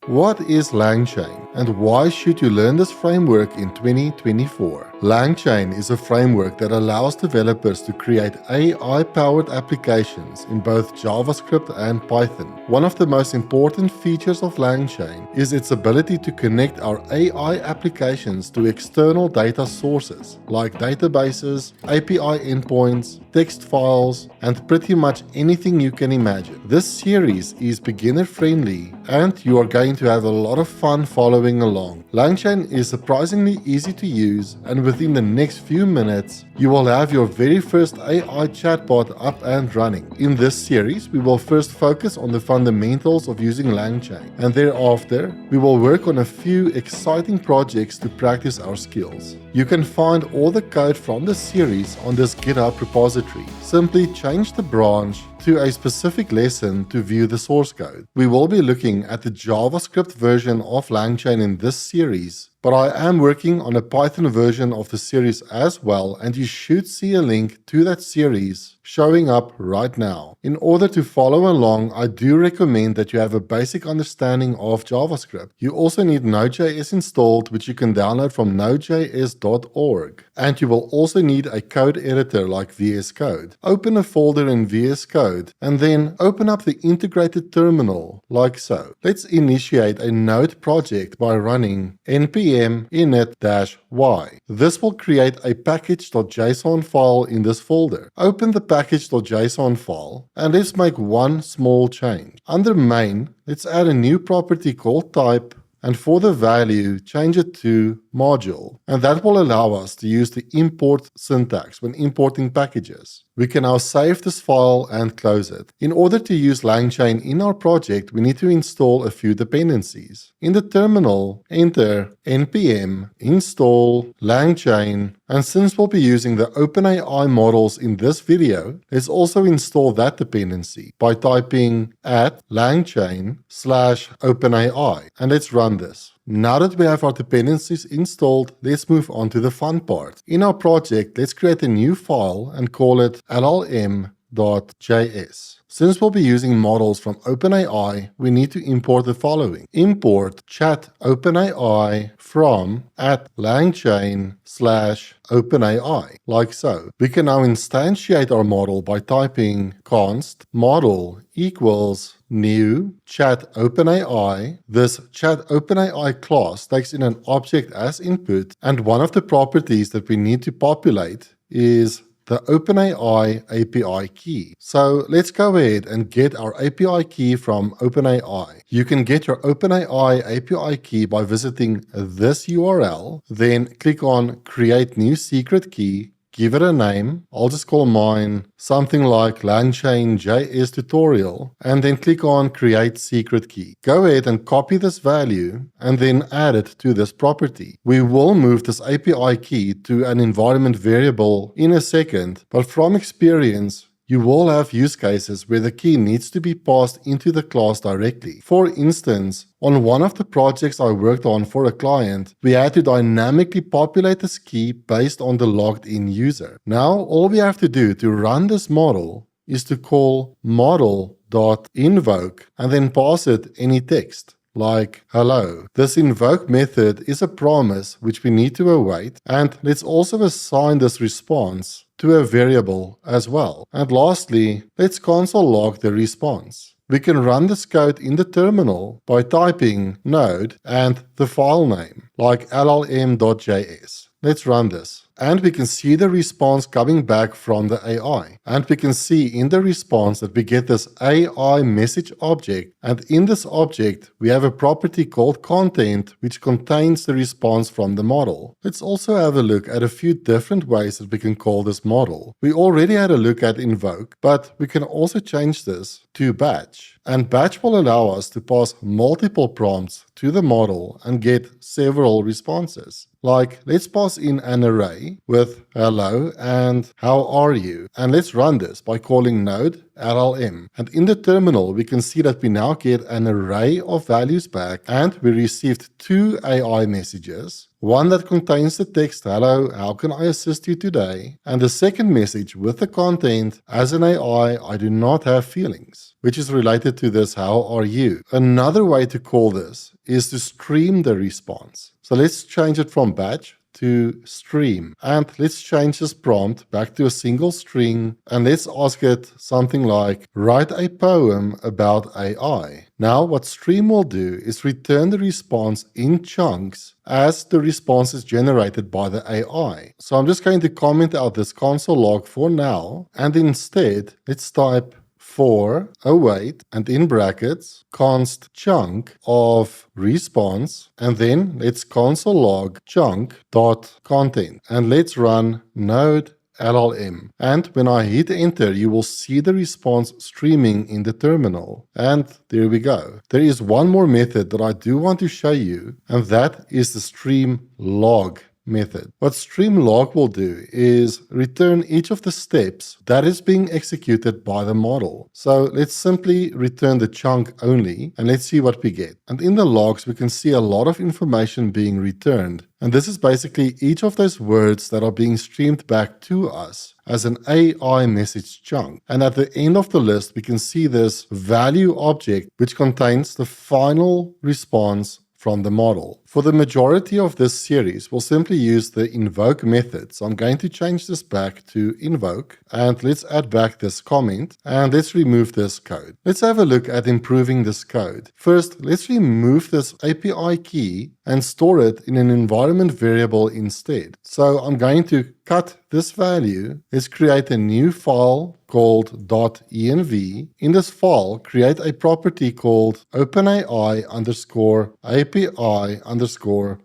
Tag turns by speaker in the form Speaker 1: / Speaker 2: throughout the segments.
Speaker 1: What is LangChain and why should you learn this framework in 2024? LangChain is a framework that allows developers to create AI-powered applications in both JavaScript and Python. One of the most important features of LangChain is its ability to connect our AI applications to external data sources like databases, API endpoints, text files, and pretty much anything you can imagine. This series is beginner-friendly and you are going to have a lot of fun following along. LangChain is surprisingly easy to use, and within the next few minutes, you will have your very first AI chatbot up and running. In this series, we will first focus on the fundamentals of using LangChain, and thereafter, we will work on a few exciting projects to practice our skills. You can find all the code from this series on this GitHub repository. Simply change the branch to a specific lesson to view the source code. We will be looking at the JavaScript version of LangChain in this series, but I am working on a Python version of the series as well, and you should see a link to that series showing up right now. In order to follow along, I do recommend that you have a basic understanding of JavaScript. You also need Node.js installed, which you can download from nodejs.org. And you will also need a code editor like VS Code. Open a folder in VS Code and then open up the integrated terminal like so. Let's initiate a Node project by running npm init-y. This will create a package.json file in this folder. Open the package.json file and let's make one small change. Under main, let's add a new property called type, and for the value, change it to module. And that will allow us to use the import syntax when importing packages. We can now save this file and close it. In order to use LangChain in our project, we need to install a few dependencies. In the terminal, enter npm install LangChain, and since we'll be using the OpenAI models in this video, let's also install that dependency by typing @langchain/OpenAI, and let's run this. Now that we have our dependencies installed, let's move on to the fun part. In our project, let's create a new file and call it llm.js. Since we'll be using models from OpenAI, we need to import the following. Import ChatOpenAI from @langchain/OpenAI, like so. We can now instantiate our model by typing const model equals new ChatOpenAI. This ChatOpenAI class takes in an object as input, and one of the properties that we need to populate is the OpenAI API Key. So let's go ahead and get our API key from OpenAI. You can get your OpenAI API key by visiting this URL, then click on Create New Secret Key, give it a name. I'll just call mine something like LangChain JS tutorial, and then click on Create Secret Key. Go ahead and copy this value and then add it to this property. We will move this API key to an environment variable in a second, but from experience, you will have use cases where the key needs to be passed into the class directly. For instance, on one of the projects I worked on for a client, we had to dynamically populate this key based on the logged in user. Now, all we have to do to run this model is to call model.invoke and then pass it any text, like hello. This invoke method is a promise which we need to await, and let's also assign this response to a variable as well. And lastly, let's console log the response. We can run this code in the terminal by typing node and the file name, like llm.js. Let's run this. And we can see the response coming back from the AI. And we can see in the response that we get this AI message object. And in this object, we have a property called content, which contains the response from the model. Let's also have a look at a few different ways that we can call this model. We already had a look at invoke, but we can also change this to batch. And batch will allow us to pass multiple prompts to the model and get several responses. Like, let's pass in an array query with hello and how are you? And let's run this by calling node LLM. And in the terminal, we can see that we now get an array of values back, and we received two AI messages. One that contains the text, hello, how can I assist you today? And the second message with the content, as an AI, I do not have feelings, which is related to this, how are you? Another way to call this is to stream the response. So let's change it from batch to stream. And let's change this prompt back to a single string, and let's ask it something like, write a poem about AI. Now what stream will do is return the response in chunks as the response is generated by the AI. So I'm just going to comment out this console log for now, and instead let's type for await and in brackets const chunk of response, and then let's console log chunk dot content, and let's run node LLM. And when I hit enter, you will see the response streaming in the terminal. And there we go. There is one more method that I do want to show you, and that is the StreamLog method. What StreamLog will do is return each of the steps that is being executed by the model. So let's simply return the chunk only, and let's see what we get. And in the logs, we can see a lot of information being returned. And this is basically each of those words that are being streamed back to us as an AI message chunk. And at the end of the list, we can see this value object, which contains the final response from the model. For the majority of this series, we'll simply use the invoke method. So I'm going to change this back to invoke, and let's add back this comment, and let's remove this code. Let's have a look at improving this code. First, let's remove this API key and store it in an environment variable instead. So I'm going to cut this value. Let's create a new file called .env. In this file, create a property called OpenAI API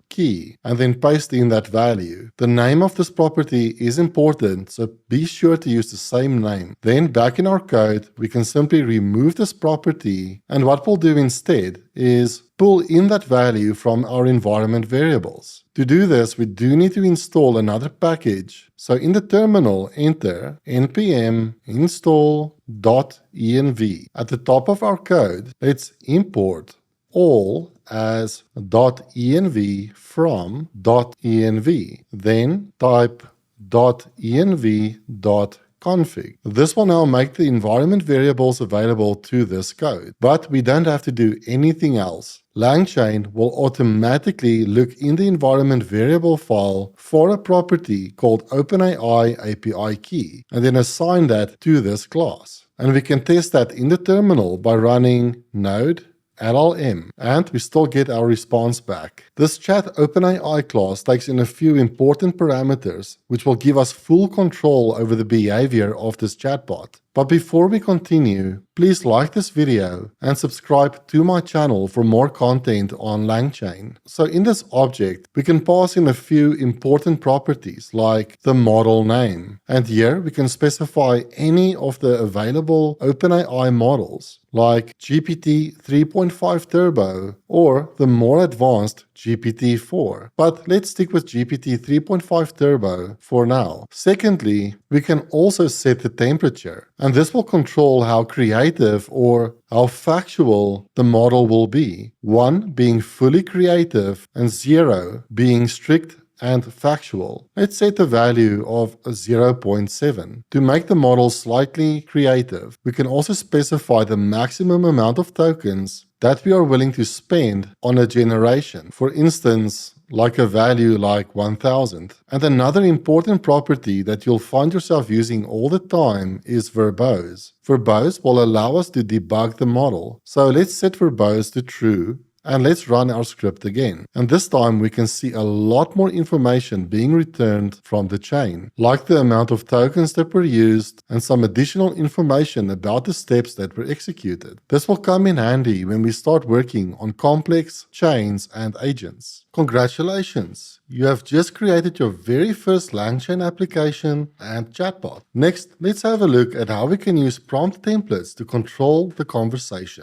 Speaker 1: key, and then paste in that value. The name of this property is important, so be sure to use the same name. Then back in our code, we can simply remove this property, and what we'll do instead is pull in that value from our environment variables. To do this, we do need to install another package. So in the terminal, enter npm install.env. At the top of our code, let's import all as .env from .env. Then type .env.config. This will now make the environment variables available to this code, but we don't have to do anything else. LangChain will automatically look in the environment variable file for a property called OpenAI API Key, and then assign that to this class. And we can test that in the terminal by running node LLM, and we still get our response back. This ChatOpenAI class takes in a few important parameters, which will give us full control over the behavior of this chatbot. But before we continue, please like this video and subscribe to my channel for more content on LangChain. So in this object, we can pass in a few important properties like the model name. And here we can specify any of the available OpenAI models like GPT 3.5 Turbo or the more advanced GPT-4. But let's stick with GPT 3.5 Turbo for now. Secondly, we can also set the temperature, and this will control how creative or how factual the model will be. 1 being fully creative and 0 being strict and factual. Let's set a value of 0.7. To make the model slightly creative, we can also specify the maximum amount of tokens that we are willing to spend on a generation. For instance, like a value like 1000. And another important property that you'll find yourself using all the time is verbose. Verbose will allow us to debug the model. So let's set verbose to true. And let's run our script again. And this time we can see a lot more information being returned from the chain, like the amount of tokens that were used and some additional information about the steps that were executed. This will come in handy when we start working on complex chains and agents. Congratulations! You have just created your very first LangChain application and chatbot. Next, let's have a look at how we can use prompt templates to control the conversation.